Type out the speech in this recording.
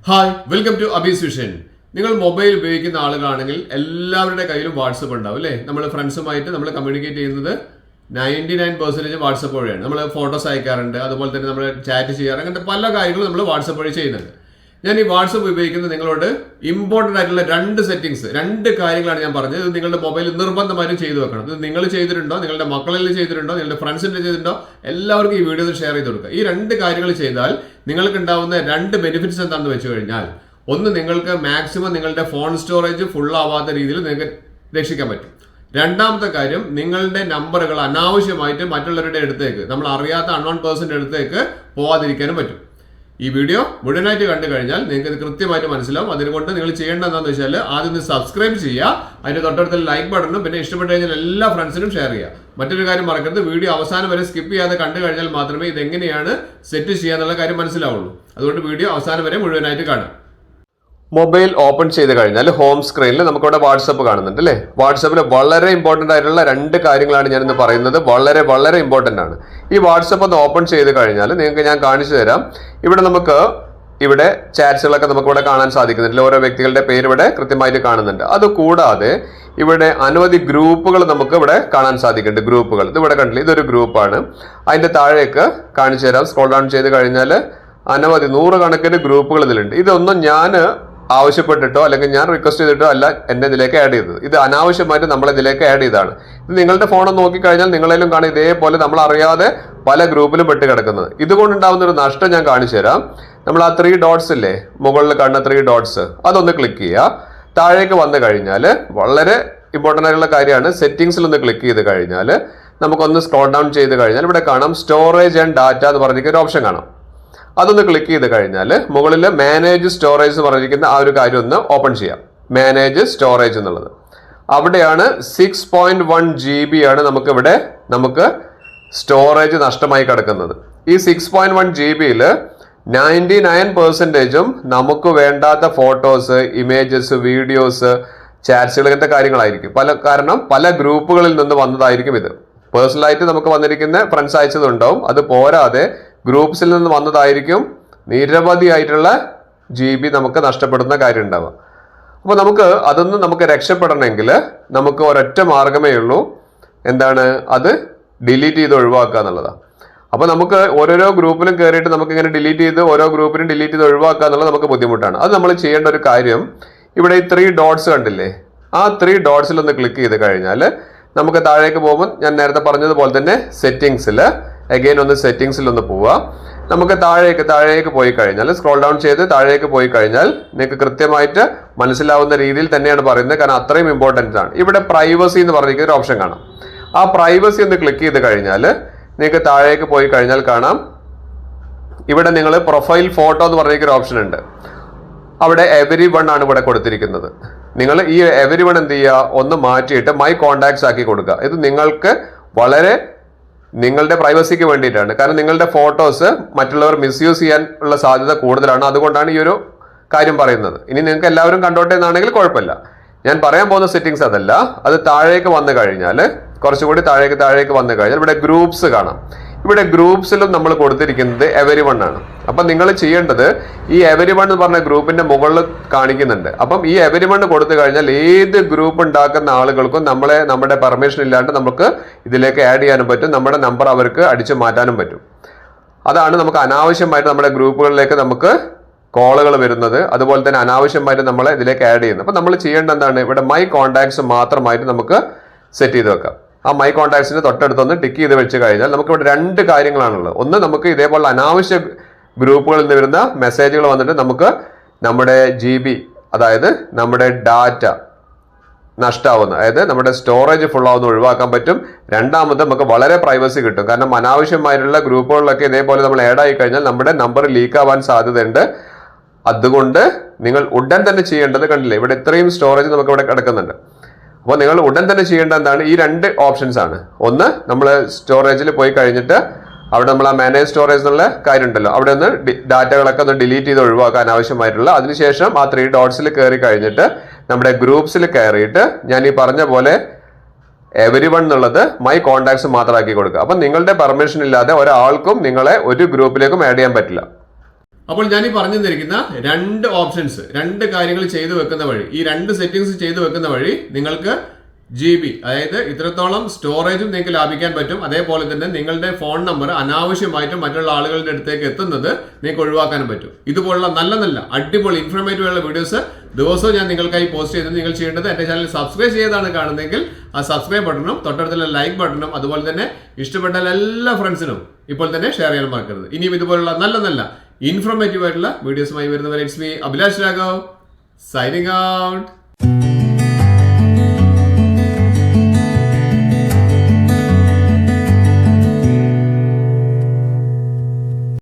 Hi welcome to Abees vision. നിങ്ങൾ mobile ഉപയോഗിക്കുന്ന ആളുകളാണെങ്കിൽ എല്ലാവരുടെ കയ്യിലും വാട്സപ്പ് ഉണ്ടാവും അല്ലേ? നമ്മൾ ഫ്രണ്ട്സുമായിട്ട് നമ്മൾ കമ്മ്യൂണിക്കേറ്റ് ചെയ്യുന്നത് 99% വാട്സപ്പ് വഴിയാണ്. നമ്മൾ ഫോട്ടോസ് അയക്കാറുണ്ട്, അതുപോലെ തന്നെ നമ്മൾ ചാറ്റ് ചെയ്യാറ്, അങ്ങനത്തെ പല കാര്യങ്ങളും നമ്മൾ വാട്സപ്പ് വഴി ചെയ്യുന്നുണ്ട്. ഞാൻ ഈ വാട്സപ്പ് ഉപയോഗിക്കുന്ന നിങ്ങളോട് ഇമ്പോർട്ടൻ്റ് ആയിട്ടുള്ള രണ്ട് കാര്യങ്ങളാണ് ഞാൻ പറഞ്ഞത്. ഇത് നിങ്ങളുടെ മൊബൈലിൽ നിർബന്ധമായും ചെയ്തു വെക്കണം. ഇത് നിങ്ങൾ ചെയ്തിട്ടുണ്ടോ, നിങ്ങളുടെ മക്കളിൽ ചെയ്തിട്ടുണ്ടോ, നിങ്ങളുടെ ഫ്രണ്ട്സിൻ്റെ ചെയ്തിട്ടുണ്ടോ, എല്ലാവർക്കും ഈ വീഡിയോ ഷെയർ ചെയ്ത് കൊടുക്കുക. ഈ രണ്ട് കാര്യങ്ങൾ ചെയ്താൽ നിങ്ങൾക്ക് ഉണ്ടാവുന്ന രണ്ട് ബെനിഫിറ്റ്സ് എന്താണെന്ന് വെച്ച് കഴിഞ്ഞാൽ, ഒന്ന്, നിങ്ങൾക്ക് മാക്സിമം നിങ്ങളുടെ ഫോൺ സ്റ്റോറേജ് ഫുൾ ആവാത്ത രീതിയിൽ നിങ്ങൾക്ക് രക്ഷിക്കാൻ പറ്റും. രണ്ടാമത്തെ കാര്യം, നിങ്ങളുടെ നമ്പറുകൾ അനാവശ്യമായിട്ട് മറ്റുള്ളവരുടെ അടുത്തേക്ക്, നമ്മൾ അറിയാത്ത അൺനോൺ പേഴ്സന്റെ അടുത്തേക്ക് പോവാതിരിക്കാനും പറ്റും. ഈ വീഡിയോ മുഴുവനായിട്ട് കണ്ടു കഴിഞ്ഞാൽ നിങ്ങൾക്ക് ഇത് കൃത്യമായിട്ട് മനസ്സിലാവും. അതുകൊണ്ട് നിങ്ങൾ ചെയ്യേണ്ടത് എന്താണെന്ന് വെച്ചാൽ, ആദ്യം സബ്സ്ക്രൈബ് ചെയ്യുക, അതിന്റെ തൊട്ടടുത്ത ലൈക്ക് ബട്ടണും, പിന്നെ ഇഷ്ടപ്പെട്ട് കഴിഞ്ഞാൽ എല്ലാ ഫ്രണ്ട്സിനും ഷെയർ ചെയ്യുക. മറ്റൊരു കാര്യം മറക്കരുത്, വീഡിയോ അവസാനം വരെ സ്കിപ്പ് ചെയ്യാതെ കണ്ടു കഴിഞ്ഞാൽ മാത്രമേ ഇതെങ്ങനെയാണ് സെറ്റ് ചെയ്യാന്നുള്ള കാര്യം മനസ്സിലാവുള്ളൂ. അതുകൊണ്ട് വീഡിയോ അവസാനം വരെ മുഴുവനായിട്ട് കാണാം. മൊബൈൽ ഓപ്പൺ ചെയ്ത് കഴിഞ്ഞാൽ ഹോം സ്ക്രീനിൽ നമുക്കിവിടെ വാട്സപ്പ് കാണുന്നുണ്ട് അല്ലേ? വാട്സപ്പിൽ വളരെ ഇമ്പോർട്ടൻ്റ് ആയിട്ടുള്ള രണ്ട് കാര്യങ്ങളാണ് ഞാനിന്ന് പറയുന്നത്. വളരെ വളരെ ഇമ്പോർട്ടൻ്റ് ആണ്. ഈ വാട്സപ്പ് ഒന്ന് ഓപ്പൺ ചെയ്ത് കഴിഞ്ഞാൽ നിങ്ങൾക്ക് ഞാൻ കാണിച്ചു തരാം. ഇവിടെ ചാറ്റ്സുകളൊക്കെ നമുക്കിവിടെ കാണാൻ സാധിക്കുന്നുണ്ട്. ഓരോ വ്യക്തികളുടെ പേര് ഇവിടെ കൃത്യമായിട്ട് കാണുന്നുണ്ട്. അതുകൂടാതെ ഇവിടെ അനവധി ഗ്രൂപ്പുകൾ നമുക്ക് ഇവിടെ കാണാൻ സാധിക്കുന്നുണ്ട്. ഗ്രൂപ്പുകൾ ഇതിവിടെ കണ്ടില്ല, ഇതൊരു ഗ്രൂപ്പാണ്. അതിൻ്റെ താഴേക്ക് കാണിച്ചു തരാം. സ്ക്രോൾ ഡൗൺ ചെയ്ത് കഴിഞ്ഞാൽ അനവധി നൂറുകണക്കിന് ഗ്രൂപ്പുകൾ ഇതിലുണ്ട്. ഇതൊന്നും ഞാൻ ആവശ്യപ്പെട്ടിട്ടോ അല്ലെങ്കിൽ ഞാൻ റിക്വസ്റ്റ് ചെയ്തിട്ടോ അല്ല എന്നെ ഇതിലേക്ക് ആഡ് ചെയ്തത്. ഇത് അനാവശ്യമായിട്ട് നമ്മൾ ഇതിലേക്ക് ആഡ് ചെയ്താണ്. ഇത് നിങ്ങളുടെ ഫോൺ നോക്കിക്കഴിഞ്ഞാൽ നിങ്ങളേലും കാണാം ഇതേപോലെ നമ്മൾ അറിയാതെ പല ഗ്രൂപ്പിലും പെട്ട് കിടക്കുന്നത്. ഇതുകൊണ്ടുണ്ടാവുന്ന ഒരു നഷ്ടം ഞാൻ കാണിച്ചു തരാം. നമ്മൾ ആ 3 ഡോട്ട്സ് ഇല്ലേ, മുകളിൽ കാണുന്ന 3 ഡോട്ട്സ്, അതൊന്ന് ക്ലിക്ക് ചെയ്യുക. താഴേക്ക് വന്നു കഴിഞ്ഞാൽ വളരെ ഇമ്പോർട്ടൻ്റ് ആയിട്ടുള്ള കാര്യമാണ്. സെറ്റിംഗ്സിൽ ഒന്ന് ക്ലിക്ക് ചെയ്ത് കഴിഞ്ഞാൽ നമുക്കൊന്ന് സ്ക്രോൾ ഡൗൺ ചെയ്ത് കഴിഞ്ഞാൽ ഇവിടെ കാണാം സ്റ്റോറേജ് ആൻഡ് ഡാറ്റ എന്ന് പറഞ്ഞിരിക്കുന്ന ഒരു ഓപ്ഷൻ കാണാം. അതൊന്ന് ക്ലിക്ക് ചെയ്ത് കഴിഞ്ഞാൽ മുകളിൽ മാനേജ് സ്റ്റോറേജ് എന്ന് പറഞ്ഞിരിക്കുന്ന ആ ഒരു കാര്യം ഒന്ന് ഓപ്പൺ ചെയ്യാം. മാനേജ് സ്റ്റോറേജ് എന്നുള്ളത് അവിടെയാണ്. 6.1 GB ആണ് നമുക്ക് സ്റ്റോറേജ് നഷ്ടമായി കിടക്കുന്നത്. ഈ 6.1 GB-യിൽ 99%ഉം നമുക്ക് വേണ്ടാത്ത ഫോട്ടോസ്, ഇമേജസ്, വീഡിയോസ്, ചാറ്റ്സുകൾ, ഇങ്ങനത്തെ കാര്യങ്ങളായിരിക്കും. കാരണം പല ഗ്രൂപ്പുകളിൽ നിന്ന് വന്നതായിരിക്കും ഇത്. പേഴ്സണലായിട്ട് നമുക്ക് വന്നിരിക്കുന്ന ഫ്രണ്ട്സ് അയച്ചതുണ്ടാവും. അത് പോരാതെ ഗ്രൂപ്പ്സിൽ നിന്ന് വന്നതായിരിക്കും. നിരവധിയായിട്ടുള്ള GB നമുക്ക് നഷ്ടപ്പെടുന്ന കാര്യം ഉണ്ടാവുക. അപ്പോൾ നമുക്ക് രക്ഷപ്പെടണമെങ്കിൽ നമുക്ക് ഒരൊറ്റ മാർഗമേ ഉള്ളൂ. എന്താണ് അത്? ഡിലീറ്റ് ചെയ്ത് ഒഴിവാക്കുക എന്നുള്ളതാണ്. അപ്പോൾ നമുക്ക് ഓരോരോ ഗ്രൂപ്പിലും കയറിയിട്ട് നമുക്ക് ഇങ്ങനെ ഡിലീറ്റ് ചെയ്ത് ഓരോ ഗ്രൂപ്പിനും ഡിലീറ്റ് ചെയ്ത് ഒഴിവാക്കുക എന്നുള്ളത് നമുക്ക് ബുദ്ധിമുട്ടാണ്. അത് നമ്മൾ ചെയ്യേണ്ട ഒരു കാര്യം, ഇവിടെ ഈ 3 ഡോട്ട്സ് കണ്ടില്ലേ, ആ 3 ഡോട്ട്സിൽ ഒന്ന് ക്ലിക്ക് ചെയ്ത് കഴിഞ്ഞാൽ നമുക്ക് താഴേക്ക് പോകുമ്പോൾ ഞാൻ നേരത്തെ പറഞ്ഞതുപോലെ തന്നെ സെറ്റിംഗ്സിൽ ഒന്ന് പോവുക. നമുക്ക് താഴേക്ക് പോയി കഴിഞ്ഞാൽ സ്ക്രോൾ ഡൗൺ ചെയ്ത് താഴേക്ക് പോയി കഴിഞ്ഞാൽ നിങ്ങൾക്ക് കൃത്യമായിട്ട് മനസ്സിലാവുന്ന രീതിയിൽ തന്നെയാണ് പറയുന്നത്. കാരണം അത്രയും ഇമ്പോർട്ടൻ്റ് ആണ്. ഇവിടെ പ്രൈവസി എന്ന് പറഞ്ഞിരിക്കുന്ന ഒരു ഓപ്ഷൻ കാണാം. ആ പ്രൈവസി ഒന്ന് ക്ലിക്ക് ചെയ്ത് കഴിഞ്ഞാൽ നിങ്ങൾക്ക് താഴേക്ക് പോയി കഴിഞ്ഞാൽ കാണാം ഇവിടെ നിങ്ങൾ പ്രൊഫൈൽ ഫോട്ടോ എന്ന് പറഞ്ഞിരിക്കുന്ന ഒരു ഓപ്ഷൻ ഉണ്ട്. അവിടെ everyone ആണ് ഇവിടെ കൊടുത്തിരിക്കുന്നത്. നിങ്ങൾ ഈ everyone എന്ത് ചെയ്യുക, ഒന്ന് മാറ്റിയിട്ട് മൈ കോണ്ടാക്ട്സ് ആക്കി കൊടുക്കുക. ഇത് നിങ്ങൾക്ക് വളരെ നിങ്ങളുടെ പ്രൈവസിക്ക് വേണ്ടിയിട്ടാണ്. കാരണം നിങ്ങളുടെ ഫോട്ടോസ് മറ്റുള്ളവർ മിസ്യൂസ് ചെയ്യാൻ ഉള്ള സാധ്യത കൂടുതലാണ്. അതുകൊണ്ടാണ് ഈ ഒരു കാര്യം പറയുന്നത്. ഇനി നിങ്ങൾക്ക് എല്ലാവരും കണ്ടോട്ടെ എന്നാണെങ്കിൽ കുഴപ്പമില്ല. ഞാൻ പറയാൻ പോകുന്ന സെറ്റിംഗ്സ് അതല്ല. അത് താഴേക്ക് വന്നു കഴിഞ്ഞാൽ കുറച്ചുകൂടി താഴേക്ക് വന്നു കഴിഞ്ഞാൽ ഇവിടെ ഗ്രൂപ്പ്സ് കാണാം. ഇവിടെ ഗ്രൂപ്പ്സിലും നമ്മൾ കൊടുത്തിരിക്കുന്നത് everyone ആണ്. അപ്പം നിങ്ങൾ ചെയ്യേണ്ടത് ഈ everyone എന്ന് പറഞ്ഞ ഗ്രൂപ്പിന്റെ മുകളിൽ കാണിക്കുന്നുണ്ട്. അപ്പം ഈ everyone കൊടുത്തു കഴിഞ്ഞാൽ ഏത് ഗ്രൂപ്പ് ഉണ്ടാക്കുന്ന ആളുകൾക്കും നമ്മുടെ പെർമിഷൻ ഇല്ലാണ്ട് നമുക്ക് ഇതിലേക്ക് ആഡ് ചെയ്യാനും പറ്റും. നമ്മുടെ നമ്പർ അവർക്ക് അടിച്ചു മാറ്റാനും പറ്റും. അതാണ് നമുക്ക് അനാവശ്യമായിട്ട് നമ്മുടെ ഗ്രൂപ്പുകളിലേക്ക് നമുക്ക് കോളുകൾ വരുന്നത്. അതുപോലെ തന്നെ അനാവശ്യമായിട്ട് നമ്മളെ ഇതിലേക്ക് ആഡ് ചെയ്യുന്നത്. അപ്പം നമ്മൾ ചെയ്യേണ്ടത് എന്താണ്, ഇവിടെ മൈ കോണ്ടാക്ട്സ് മാത്രമായിട്ട് നമുക്ക് സെറ്റ് ചെയ്ത് വെക്കാം. ആ മൈ കോണ്ടാക്ട്സിന് തൊട്ടടുത്തൊന്ന് ടിക്ക് ചെയ്ത് വെച്ച് കഴിഞ്ഞാൽ നമുക്ക് ഇവിടെ 2 കാര്യങ്ങളാണുള്ളത്. ഒന്ന്, നമുക്ക് ഇതേപോലെ അനാവശ്യ ഗ്രൂപ്പുകളിൽ നിന്ന് വരുന്ന മെസ്സേജുകൾ വന്നിട്ട് നമുക്ക് നമ്മുടെ GB, അതായത് നമ്മുടെ ഡാറ്റ നഷ്ടമാവുന്ന, അതായത് നമ്മുടെ സ്റ്റോറേജ് ഫുൾ ആവുന്ന ഒഴിവാക്കാൻ പറ്റും. രണ്ടാമത് നമുക്ക് വളരെ പ്രൈവസി കിട്ടും. കാരണം അനാവശ്യമായിട്ടുള്ള ഗ്രൂപ്പുകളിലൊക്കെ ഇതേപോലെ നമ്മൾ ആഡ് ആയി കഴിഞ്ഞാൽ നമ്മുടെ നമ്പർ ലീക്ക് ആവാൻ സാധ്യതയുണ്ട്. അതുകൊണ്ട് നിങ്ങൾ ഉടൻ തന്നെ ചെയ്യേണ്ടത്, കണ്ടില്ലേ ഇവിടെ ഇത്രയും സ്റ്റോറേജ് നമുക്ക് ഇവിടെ കിടക്കുന്നുണ്ട്. അപ്പോൾ നിങ്ങൾ ഉടൻ തന്നെ ചെയ്യേണ്ട എന്താണ്, ഈ 2 ഓപ്ഷൻസ് ആണ്. ഒന്ന്, നമ്മൾ സ്റ്റോറേജിൽ പോയി കഴിഞ്ഞിട്ട് അവിടെ നമ്മൾ ആ മാനേജ് സ്റ്റോറേജ് എന്നുള്ള കാര്യം ഉണ്ടല്ലോ, അവിടെ ഒന്ന് ഡാറ്റകളൊക്കെ ഒന്ന് ഡിലീറ്റ് ചെയ്ത് ഒഴിവാക്കാൻ ആവശ്യമായിട്ടുള്ള. അതിനുശേഷം ആ 3 ഡോട്ട്സിൽ കയറി കഴിഞ്ഞിട്ട് നമ്മുടെ ഗ്രൂപ്പ്സിൽ കയറിയിട്ട് ഞാൻ ഈ പറഞ്ഞ പോലെ everyone എന്നുള്ളത് മൈ കോണ്ടാക്ട്സ് മാത്രമാക്കി കൊടുക്കുക. അപ്പം നിങ്ങളുടെ പെർമിഷൻ ഇല്ലാതെ ഒരാൾക്കും നിങ്ങളെ ഒരു ഗ്രൂപ്പിലേക്കും ആഡ് ചെയ്യാൻ പറ്റില്ല. അപ്പോൾ ഞാൻ ഈ പറഞ്ഞു തന്നിരിക്കുന്ന 2 ഓപ്ഷൻസ്, 2 കാര്യങ്ങൾ ചെയ്തു വെക്കുന്ന വഴി, ഈ 2 സെറ്റിംഗ്സ് ചെയ്തു വെക്കുന്ന വഴി നിങ്ങൾക്ക് GB, അതായത് ഇത്രത്തോളം സ്റ്റോറേജും നിങ്ങൾക്ക് ലാഭിക്കാൻ പറ്റും. അതേപോലെ തന്നെ നിങ്ങളുടെ ഫോൺ നമ്പർ അനാവശ്യമായിട്ടും മറ്റുള്ള ആളുകളുടെ അടുത്തേക്ക് എത്തുന്നത് നിങ്ങൾക്ക് ഒഴിവാക്കാനും പറ്റും. ഇതുപോലുള്ള നല്ല നല്ല അടിപൊളി ഇൻഫോർമേറ്റീവ് ഉള്ള വീഡിയോസ് ദിവസവും ഞാൻ നിങ്ങൾക്കായി പോസ്റ്റ് ചെയ്ത് നിങ്ങൾ ചെയ്യേണ്ടത് എൻ്റെ ചാനൽ സബ്സ്ക്രൈബ് ചെയ്താണ് കാണുന്നതെങ്കിൽ ആ സബ്സ്ക്രൈബ് ബട്ടണും തൊട്ടടുത്തുള്ള ലൈക്ക് ബട്ടണും അതുപോലെ തന്നെ ഇഷ്ടപ്പെട്ട എല്ലാ ഫ്രണ്ട്സിനും ഇപ്പോൾ തന്നെ ഷെയർ ചെയ്യാൻ മറക്കരുത്. ഇനിയും ഇതുപോലുള്ള നല്ല നല്ല ഇൻഫോർമേറ്റീവ് ആയിട്ടുള്ള വീഡിയോസുമായി വരുന്നവരെ it's me Abhilash Raghav signing out.